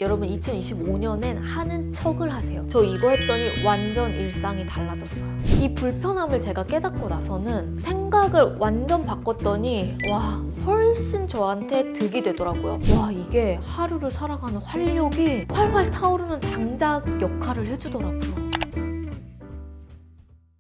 여러분 2025년엔 하는 척을 하세요. 저 이거 했더니 완전 일상이 달라졌어요. 이 불편함을 제가 깨닫고 나서는 생각을 완전 바꿨더니 와, 훨씬 저한테 득이 되더라고요. 와, 이게 하루를 살아가는 활력이 활활 타오르는 장작 역할을 해주더라고요.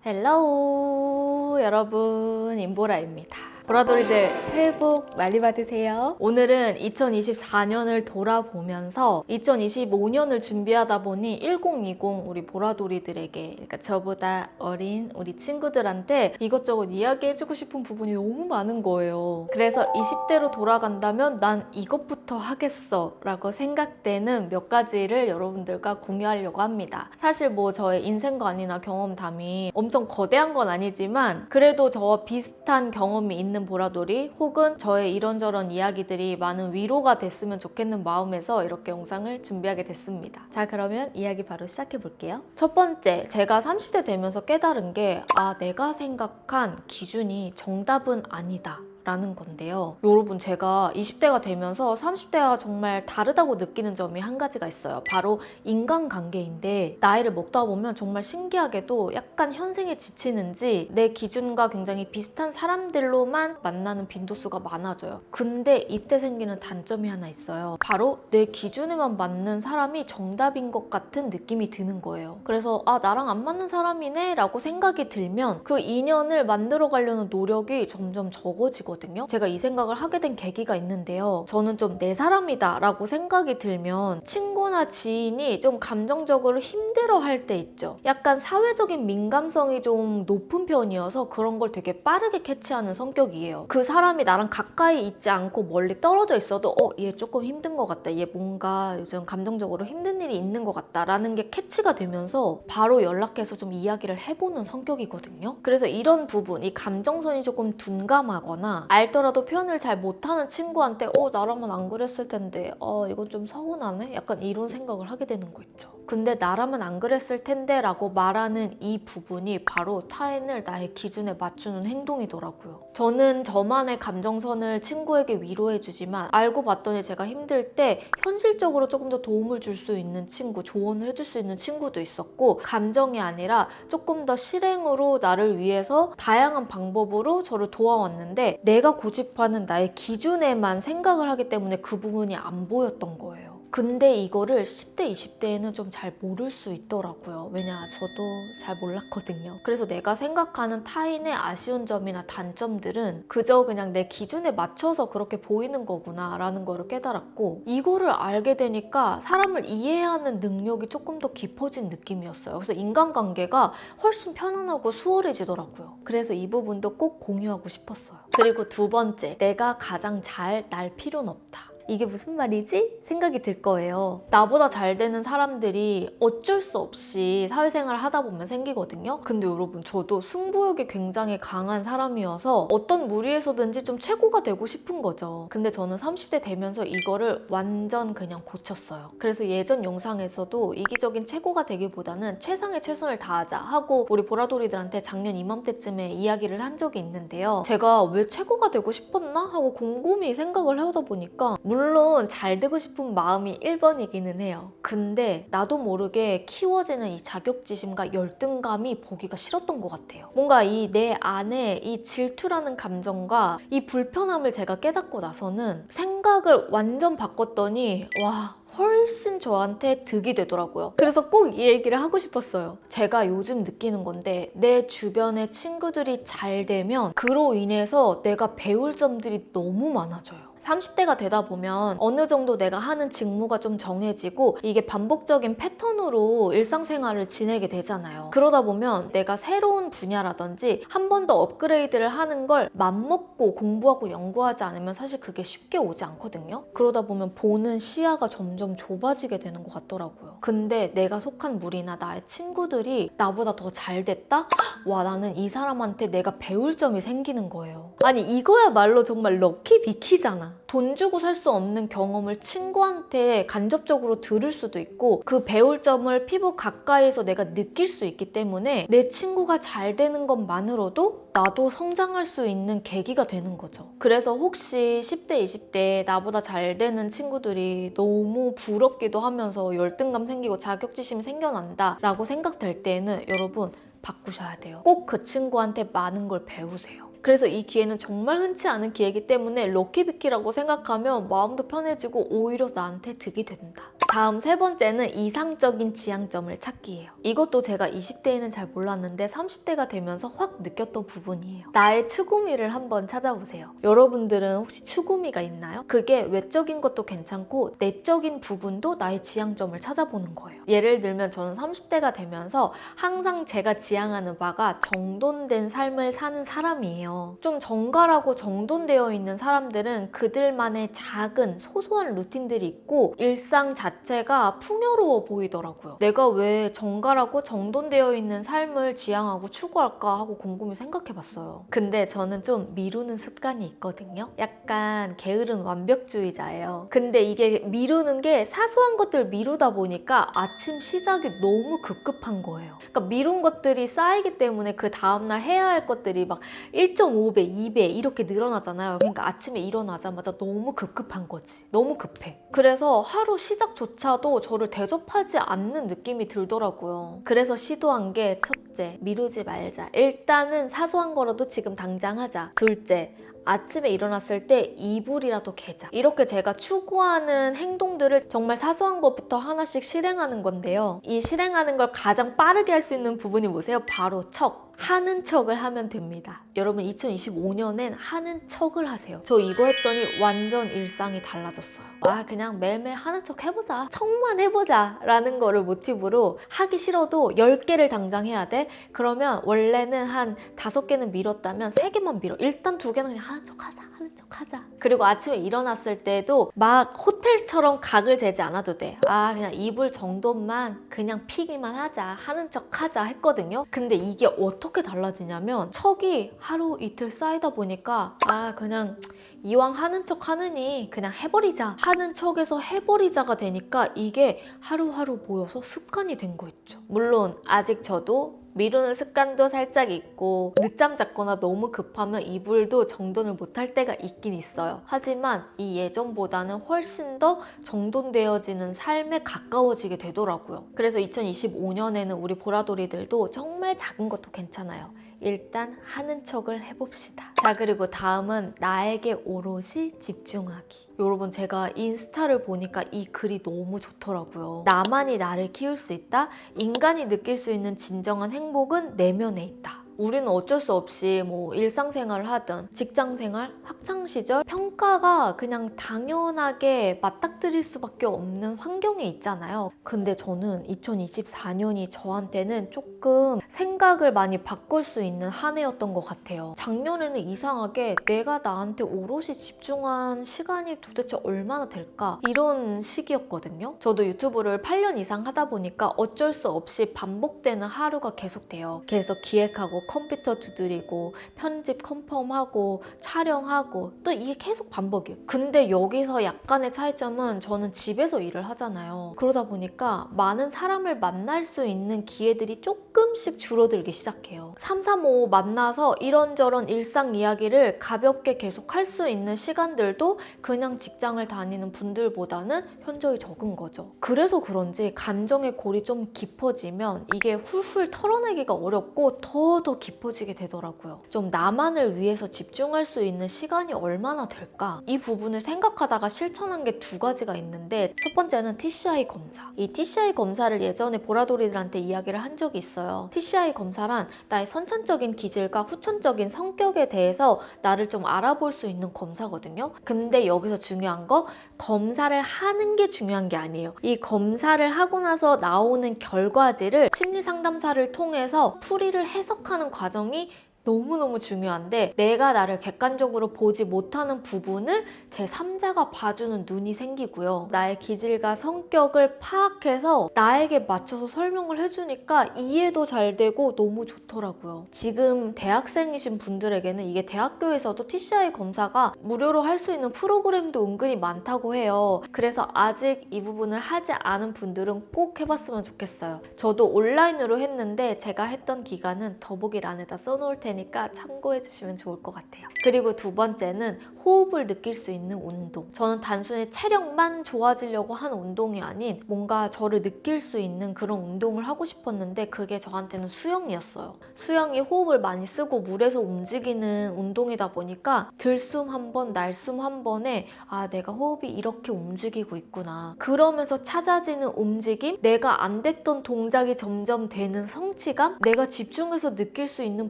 헬로우 여러분, 임보라입니다. 보라돌이들 새해 복 많이 받으세요. 오늘은 2024년을 돌아보면서 2025년을 준비하다 보니 1020 우리 보라돌이들에게, 그러니까 저보다 어린 우리 친구들한테 이것저것 이야기해주고 싶은 부분이 너무 많은 거예요. 그래서 20대로 돌아간다면 난 이것부터 하겠어 라고 생각되는 몇 가지를 여러분들과 공유하려고 합니다. 사실 뭐 저의 인생관이나 경험담이 엄청 거대한 건 아니지만 그래도 저와 비슷한 경험이 있는 보라돌이 혹은 저의 이런저런 이야기들이 많은 위로가 됐으면 좋겠는 마음에서 이렇게 영상을 준비하게 됐습니다. 자, 그러면 이야기 바로 시작해 볼게요. 첫 번째, 제가 30대 되면서 깨달은 게 내가 생각한 기준이 정답은 아니다 라는 건데요. 여러분, 제가 20대가 되면서 30대와 정말 다르다고 느끼는 점이 한 가지가 있어요. 바로 인간관계인데, 나이를 먹다 보면 정말 신기하게도 약간 현생에 지치는지 내 기준과 굉장히 비슷한 사람들로만 만나는 빈도수가 많아져요. 근데 이때 생기는 단점이 하나 있어요. 바로 내 기준에만 맞는 사람이 정답인 것 같은 느낌이 드는 거예요. 그래서 나랑 안 맞는 사람이네 라고 생각이 들면 그 인연을 만들어 가려는 노력이 점점 적어지거든요. 제가 이 생각을 하게 된 계기가 있는데요. 저는 좀 내 사람이다 라고 생각이 들면 친구나 지인이 좀 감정적으로 힘들어할 때 있죠. 약간 사회적인 민감성이 좀 높은 편이어서 그런 걸 되게 빠르게 캐치하는 성격이에요. 그 사람이 나랑 가까이 있지 않고 멀리 떨어져 있어도 얘 조금 힘든 것 같다, 얘 뭔가 요즘 감정적으로 힘든 일이 있는 것 같다 라는 게 캐치가 되면서 바로 연락해서 좀 이야기를 해보는 성격이거든요. 그래서 이런 부분, 이 감정선이 조금 둔감하거나 알더라도 표현을 잘 못하는 친구한테 나라면 안 그랬을 텐데 이건 좀 서운하네? 약간 이런 생각을 하게 되는 거 있죠. 근데 나라면 안 그랬을 텐데 라고 말하는 이 부분이 바로 타인을 나의 기준에 맞추는 행동이더라고요. 저는 저만의 감정선을 친구에게 위로해주지만 알고 봤더니 제가 힘들 때 현실적으로 조금 더 도움을 줄 수 있는 친구, 조언을 해줄 수 있는 친구도 있었고, 감정이 아니라 조금 더 실행으로 나를 위해서 다양한 방법으로 저를 도와왔는데 내가 고집하는 나의 기준에만 생각을 하기 때문에 그 부분이 안 보였던 거예요. 근데 이거를 10대, 20대에는 좀 잘 모를 수 있더라고요. 왜냐, 저도 잘 몰랐거든요. 그래서 내가 생각하는 타인의 아쉬운 점이나 단점들은 그저 그냥 내 기준에 맞춰서 그렇게 보이는 거구나 라는 거를 깨달았고, 이거를 알게 되니까 사람을 이해하는 능력이 조금 더 깊어진 느낌이었어요. 그래서 인간관계가 훨씬 편안하고 수월해지더라고요. 그래서 이 부분도 꼭 공유하고 싶었어요. 그리고 두 번째, 내가 가장 잘 날 필요는 없다. 이게 무슨 말이지? 생각이 들 거예요. 나보다 잘 되는 사람들이 어쩔 수 없이 사회생활을 하다 보면 생기거든요. 근데 여러분, 저도 승부욕이 굉장히 강한 사람이어서 어떤 무리에서든지 좀 최고가 되고 싶은 거죠. 근데 저는 30대 되면서 이거를 완전 그냥 고쳤어요. 그래서 예전 영상에서도 이기적인 최고가 되기보다는 최상의 최선을 다하자 하고 우리 보라돌이들한테 작년 이맘때쯤에 이야기를 한 적이 있는데요. 제가 왜 최고가 되고 싶었나? 하고 곰곰이 생각을 하다 보니까 물론 잘 되고 싶은 마음이 1번이기는 해요. 근데 나도 모르게 키워지는 이 자격지심과 열등감이 보기가 싫었던 것 같아요. 뭔가 이 내 안에 이 질투라는 감정과 이 불편함을 제가 깨닫고 나서는 생각을 완전 바꿨더니 와, 훨씬 저한테 득이 되더라고요. 그래서 꼭 이 얘기를 하고 싶었어요. 제가 요즘 느끼는 건데, 내 주변의 친구들이 잘 되면 그로 인해서 내가 배울 점들이 너무 많아져요. 30대가 되다 보면 어느 정도 내가 하는 직무가 좀 정해지고 이게 반복적인 패턴으로 일상생활을 지내게 되잖아요. 그러다 보면 내가 새로운 분야라든지 한 번 더 업그레이드를 하는 걸 맘먹고 공부하고 연구하지 않으면 사실 그게 쉽게 오지 않거든요. 그러다 보면 보는 시야가 점점 좁아지게 되는 것 같더라고요. 근데 내가 속한 무리나 나의 친구들이 나보다 더 잘 됐다? 와, 나는 이 사람한테 내가 배울 점이 생기는 거예요. 아니, 이거야말로 정말 럭키 비키잖아. 있잖아. 돈 주고 살 수 없는 경험을 친구한테 간접적으로 들을 수도 있고 그 배울 점을 피부 가까이서 내가 느낄 수 있기 때문에 내 친구가 잘 되는 것만으로도 나도 성장할 수 있는 계기가 되는 거죠. 그래서 혹시 10대, 20대 나보다 잘 되는 친구들이 너무 부럽기도 하면서 열등감 생기고 자격지심이 생겨난다 라고 생각될 때는 여러분 바꾸셔야 돼요. 꼭 그 친구한테 많은 걸 배우세요. 그래서 이 기회는 정말 흔치 않은 기회이기 때문에 럭키비키라고 생각하면 마음도 편해지고 오히려 나한테 득이 된다. 다음 세 번째는 이상적인 지향점을 찾기예요. 이것도 제가 20대에는 잘 몰랐는데 30대가 되면서 확 느꼈던 부분이에요. 나의 추구미를 한번 찾아보세요. 여러분들은 혹시 추구미가 있나요? 그게 외적인 것도 괜찮고 내적인 부분도 나의 지향점을 찾아보는 거예요. 예를 들면 저는 30대가 되면서 항상 제가 지향하는 바가 정돈된 삶을 사는 사람이에요. 좀 정갈하고 정돈되어 있는 사람들은 그들만의 작은 소소한 루틴들이 있고 일상 자체가 풍요로워 보이더라고요. 내가 왜 정갈하고 정돈되어 있는 삶을 지향하고 추구할까 하고 곰곰이 생각해봤어요. 근데 저는 좀 미루는 습관이 있거든요. 약간 게으른 완벽주의자예요. 근데 이게 미루는 게 사소한 것들 미루다 보니까 아침 시작이 너무 급급한 거예요. 그러니까 미룬 것들이 쌓이기 때문에 그 다음날 해야 할 것들이 막 1.5배, 2배 이렇게 늘어나잖아요. 그러니까 아침에 일어나자마자 너무 급급한 거지. 너무 급해. 그래서 하루 시작조차도 저를 대접하지 않는 느낌이 들더라고요. 그래서 시도한 게 첫째, 미루지 말자. 일단은 사소한 거라도 지금 당장 하자. 둘째, 아침에 일어났을 때 이불이라도 개자. 이렇게 제가 추구하는 행동들을 정말 사소한 것부터 하나씩 실행하는 건데요. 이 실행하는 걸 가장 빠르게 할 수 있는 부분이 뭐세요? 바로 척. 하는 척을 하면 됩니다. 여러분 2025년엔 하는 척을 하세요. 저 이거 했더니 완전 일상이 달라졌어요. 그냥 매일매일 하는 척 해보자. 척만 해보자 라는 거를 모티브로 하기 싫어도 10개를 당장 해야 돼? 그러면 원래는 한 5개는 미뤘다면 3개만 미뤄. 일단 2개는 그냥 하는 척 하자. 하자. 그리고 아침에 일어났을 때도 막 호텔처럼 각을 재지 않아도 돼. 그냥 이불 정도만 그냥 피기만 하자. 하는 척 하자 했거든요. 근데 이게 어떻게 달라지냐면 척이 하루 이틀 쌓이다 보니까 그냥 이왕 하는 척 하느니 그냥 해버리자. 하는 척에서 해버리자가 되니까 이게 하루하루 모여서 습관이 된 거 있죠. 물론 아직 저도 미루는 습관도 살짝 있고 늦잠 잤거나 너무 급하면 이불도 정돈을 못할 때가 있긴 있어요. 하지만 이 예전보다는 훨씬 더 정돈되어지는 삶에 가까워지게 되더라고요. 그래서 2025년에는 우리 보라돌이들도 정말 작은 것도 괜찮아요. 일단 하는 척을 해봅시다. 자, 그리고 다음은 나에게 오롯이 집중하기. 여러분 제가 인스타를 보니까 이 글이 너무 좋더라고요. 나만이 나를 키울 수 있다. 인간이 느낄 수 있는 진정한 행복은 내면에 있다. 우리는 어쩔 수 없이 일상생활을 하든 직장생활, 학창시절 평가가 그냥 당연하게 맞닥뜨릴 수밖에 없는 환경에 있잖아요. 근데 저는 2024년이 저한테는 조금 생각을 많이 바꿀 수 있는 한 해였던 것 같아요. 작년에는 이상하게 내가 나한테 오롯이 집중한 시간이 도대체 얼마나 될까? 이런 시기였거든요. 저도 유튜브를 8년 이상 하다 보니까 어쩔 수 없이 반복되는 하루가 계속돼요. 계속 기획하고 컴퓨터 두드리고 편집 컨펌하고 촬영하고 또 이게 계속 반복이에요. 근데 여기서 약간의 차이점은 저는 집에서 일을 하잖아요. 그러다 보니까 많은 사람을 만날 수 있는 기회들이 조금씩 줄어들기 시작해요. 335 만나서 이런저런 일상 이야기를 가볍게 계속 할 수 있는 시간들도 그냥 직장을 다니는 분들보다는 현저히 적은 거죠. 그래서 그런지 감정의 골이 좀 깊어지면 이게 훌훌 털어내기가 어렵고 더 깊어지게 되더라고요. 좀 나만을 위해서 집중할 수 있는 시간이 얼마나 될까? 이 부분을 생각하다가 실천한 게 2가지가 있는데 첫 번째는 TCI 검사. 이 TCI 검사를 예전에 보라돌이들한테 이야기를 한 적이 있어요. TCI 검사란 나의 선천적인 기질과 후천적인 성격에 대해서 나를 좀 알아볼 수 있는 검사거든요. 근데 여기서 중요한 거 검사를 하는 게 중요한 게 아니에요. 이 검사를 하고 나서 나오는 결과지를 심리상담사를 통해서 풀이를 해석하는 과정이 너무너무 중요한데 내가 나를 객관적으로 보지 못하는 부분을 제3자가 봐주는 눈이 생기고요. 나의 기질과 성격을 파악해서 나에게 맞춰서 설명을 해주니까 이해도 잘 되고 너무 좋더라고요. 지금 대학생이신 분들에게는 이게 대학교에서도 TCI 검사가 무료로 할 수 있는 프로그램도 은근히 많다고 해요. 그래서 아직 이 부분을 하지 않은 분들은 꼭 해봤으면 좋겠어요. 저도 온라인으로 했는데 제가 했던 기간은 더보기란에다 써놓을 테니까 참고해주시면 좋을 것 같아요. 그리고 두 번째는 호흡을 느낄 수 있는 운동. 저는 단순히 체력만 좋아지려고 하는 운동이 아닌 뭔가 저를 느낄 수 있는 그런 운동을 하고 싶었는데 그게 저한테는 수영이었어요. 수영이 호흡을 많이 쓰고 물에서 움직이는 운동이다 보니까 들숨 한 번, 날숨 한 번에 아, 내가 호흡이 이렇게 움직이고 있구나. 그러면서 찾아지는 움직임, 내가 안 됐던 동작이 점점 되는 성취감, 내가 집중해서 느낄 수 있는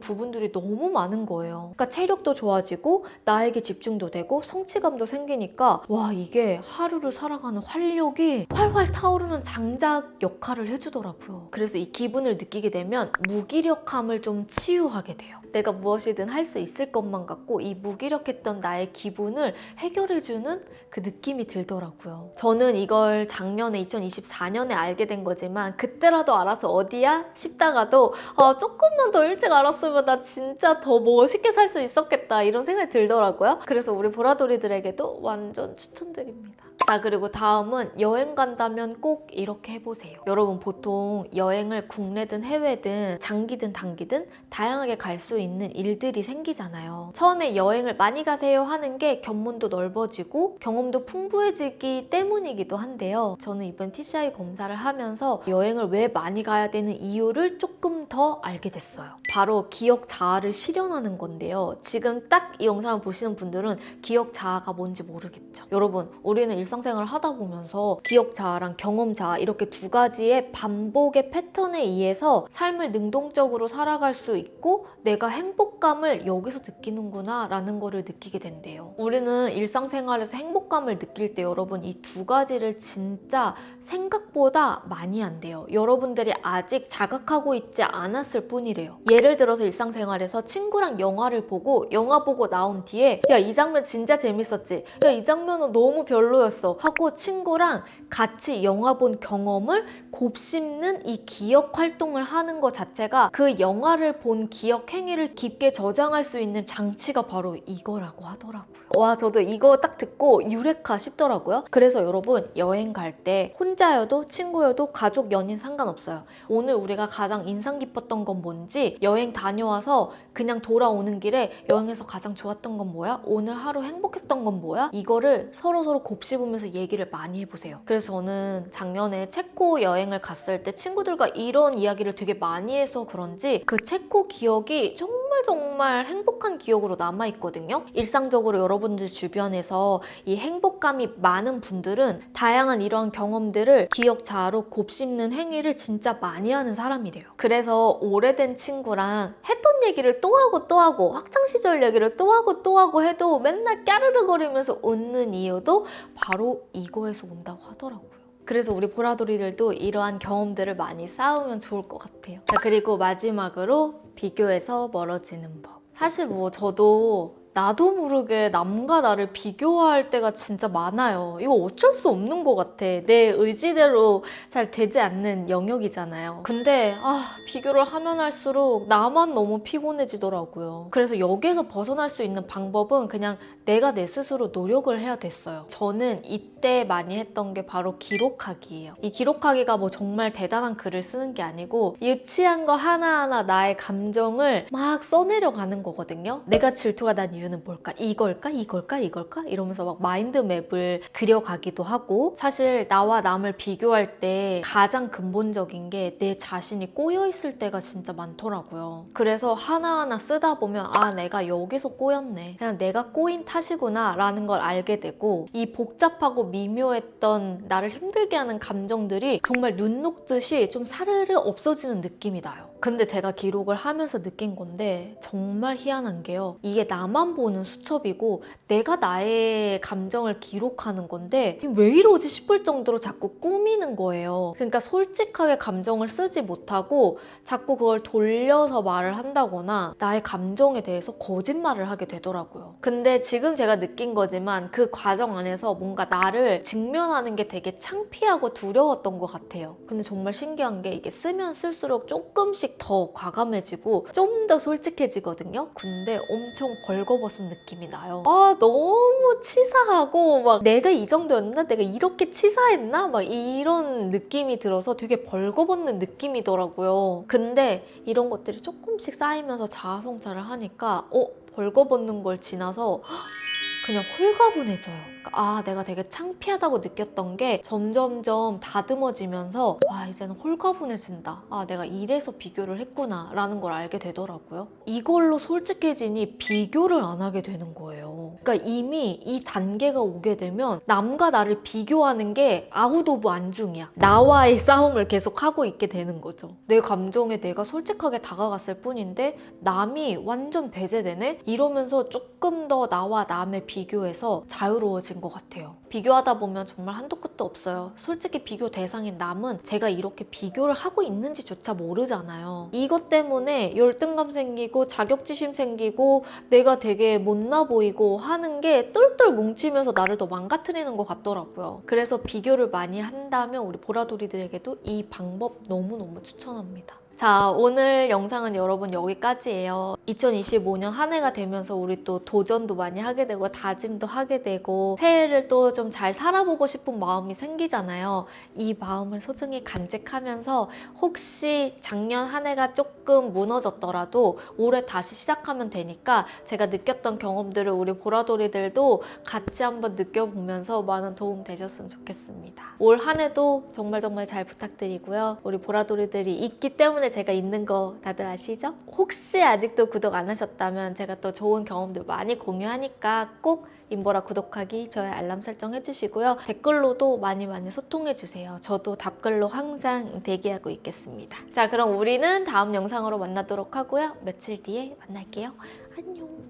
부분들이 너무 많은 거예요. 그러니까 체력도 좋아지고 나에게 집중도 되고 성취감도 생기니까 와, 이게 하루를 살아가는 활력이 활활 타오르는 장작 역할을 해주더라고요. 그래서 이 기분을 느끼게 되면 무기력함을 좀 치유하게 돼요. 내가 무엇이든 할 수 있을 것만 같고 이 무기력했던 나의 기분을 해결해주는 그 느낌이 들더라고요. 저는 이걸 작년에 2024년에 알게 된 거지만 그때라도 알아서 어디야? 싶다가도 조금만 더 일찍 알았으면 나 진짜 더 멋있게 살 수 있었겠다 이런 생각이 들더라고요. 그래서 우리 보라돌이들에게도 완전 추천드립니다. 자, 그리고 다음은 여행 간다면 꼭 이렇게 해보세요. 여러분 보통 여행을 국내든 해외든 장기든 단기든 다양하게 갈 수 있는 일들이 생기잖아요. 처음에 여행을 많이 가세요 하는 게 견문도 넓어지고 경험도 풍부해지기 때문이기도 한데요. 저는 이번 TCI 검사를 하면서 여행을 왜 많이 가야 되는 이유를 조금 더 알게 됐어요. 바로 기억 자아를 실현하는 건데요. 지금 딱 이 영상을 보시는 분들은 기억 자아가 뭔지 모르겠죠. 여러분, 우리는 일상생활을 하다 보면서 기억 자아랑 경험 자아 이렇게 두 가지의 반복의 패턴에 의해서 삶을 능동적으로 살아갈 수 있고 내가 행복감을 여기서 느끼는구나 라는 거를 느끼게 된대요. 우리는 일상생활에서 행복감을 느낄 때 여러분 이 두 가지를 진짜 생각보다 많이 한대요. 여러분들이 아직 자각하고 있지 않았을 뿐이래요. 예를 들어서 일상생활에서 친구랑 영화를 보고 영화 보고 나온 뒤에 야, 이 장면 진짜 재밌었지? 야, 이 장면은 너무 별로였어 하고 친구랑 같이 영화 본 경험을 곱씹는 이 기억 활동을 하는 것 자체가 그 영화를 본 기억 행위를 깊게 저장할 수 있는 장치가 바로 이거라고 하더라고요. 와, 저도 이거 딱 듣고 유레카 싶더라고요. 그래서 여러분 여행 갈 때 혼자여도 친구여도 가족, 연인 상관없어요. 오늘 우리가 가장 인상 깊었던 건 뭔지, 여행 다녀와서 그냥 돌아오는 길에 여행에서 가장 좋았던 건 뭐야? 오늘 하루 행복했던 건 뭐야? 이거를 서로 곱씹으면서 얘기를 많이 해보세요. 그래서 저는 작년에 체코 여행을 갔을 때 친구들과 이런 이야기를 되게 많이 해서 그런지 그 체코 기억이 정말 행복한 기억으로 남아있거든요. 일상적으로 여러분들 주변에서 이 행복감이 많은 분들은 다양한 이러한 경험들을 기억 자아로 곱씹는 행위를 진짜 많이 하는 사람이래요. 그래서 오래된 친구랑 했던 얘기를 또 하고 학창시절 얘기를 또 하고 해도 맨날 까르르거리면서 웃는 이유도 바로 이거에서 온다고 하더라고요. 그래서 우리 보라돌이들도 이러한 경험들을 많이 쌓으면 좋을 것 같아요. 자, 그리고 마지막으로 비교해서 멀어지는 법. 사실 저도 나도 모르게 남과 나를 비교할 때가 진짜 많아요. 이거 어쩔 수 없는 것 같아. 내 의지대로 잘 되지 않는 영역이잖아요. 근데 비교를 하면 할수록 나만 너무 피곤해지더라고요. 그래서 여기에서 벗어날 수 있는 방법은 그냥 내가 내 스스로 노력을 해야 됐어요. 저는 이때 많이 했던 게 바로 기록하기예요. 이 기록하기가 정말 대단한 글을 쓰는 게 아니고 유치한 거 하나하나 나의 감정을 막 써내려가는 거거든요. 내가 질투가 난 이유는 뭘까? 이걸까? 이러면서 막 마인드맵을 그려가기도 하고, 사실 나와 남을 비교할 때 가장 근본적인 게 내 자신이 꼬여있을 때가 진짜 많더라고요. 그래서 하나하나 쓰다 보면 내가 여기서 꼬였네. 그냥 내가 꼬인 탓이구나 라는 걸 알게 되고, 이 복잡하고 미묘했던 나를 힘들게 하는 감정들이 정말 눈 녹듯이 좀 사르르 없어지는 느낌이 나요. 근데 제가 기록을 하면서 느낀 건데 정말 희한한 게요. 이게 나만 나만 보는 수첩이고 내가 나의 감정을 기록하는 건데 왜 이러지 싶을 정도로 자꾸 꾸미는 거예요. 그러니까 솔직하게 감정을 쓰지 못하고 자꾸 그걸 돌려서 말을 한다거나 나의 감정에 대해서 거짓말을 하게 되더라고요. 근데 지금 제가 느낀 거지만 그 과정 안에서 뭔가 나를 직면하는 게 되게 창피하고 두려웠던 것 같아요. 근데 정말 신기한 게 이게 쓰면 쓸수록 조금씩 더 과감해지고 좀 더 솔직해지거든요. 근데 엄청 벌거벗은 느낌이 나요. 아, 너무 치사하고 막 내가 이 정도였나? 내가 이렇게 치사했나? 막 이런 느낌이 들어서 되게 벌거벗는 느낌이더라고요. 근데 이런 것들이 조금씩 쌓이면서 자아성찰을 하니까 벌거벗는 걸 지나서 그냥 홀가분해져요. 그러니까 내가 되게 창피하다고 느꼈던 게 점점점 다듬어지면서 이제는 홀가분해진다. 내가 이래서 비교를 했구나 라는 걸 알게 되더라고요. 이걸로 솔직해지니 비교를 안 하게 되는 거예요. 그러니까 이미 이 단계가 오게 되면 남과 나를 비교하는 게 아웃 오브 안중이야. 나와의 싸움을 계속 하고 있게 되는 거죠. 내 감정에 내가 솔직하게 다가갔을 뿐인데 남이 완전 배제되네? 이러면서 조금 더 나와 남의 비교에서 자유로워진 것 같아요. 비교하다 보면 정말 한도 끝도 없어요. 솔직히 비교 대상인 남은 제가 이렇게 비교를 하고 있는지조차 모르잖아요. 이것 때문에 열등감 생기고 자격지심 생기고 내가 되게 못나 보이고 하는 게 똘똘 뭉치면서 나를 더 망가뜨리는 것 같더라고요. 그래서 비교를 많이 한다면 우리 보라돌이들에게도 이 방법 너무너무 추천합니다. 자, 오늘 영상은 여러분 여기까지예요. 2025년 한 해가 되면서 우리 또 도전도 많이 하게 되고 다짐도 하게 되고 새해를 또 좀 잘 살아보고 싶은 마음이 생기잖아요. 이 마음을 소중히 간직하면서 혹시 작년 한 해가 조금 무너졌더라도 올해 다시 시작하면 되니까 제가 느꼈던 경험들을 우리 보라돌이들도 같이 한번 느껴보면서 많은 도움 되셨으면 좋겠습니다. 올 한 해도 정말 잘 부탁드리고요. 우리 보라돌이들이 있기 때문에 제가 있는 거 다들 아시죠? 혹시 아직도 구독 안 하셨다면 제가 또 좋은 경험들 많이 공유하니까 꼭 인보라 구독하기, 저의 알람 설정 해주시고요. 댓글로도 많이 소통해주세요. 저도 답글로 항상 대기하고 있겠습니다. 자, 그럼 우리는 다음 영상으로 만나도록 하고요. 며칠 뒤에 만날게요. 안녕.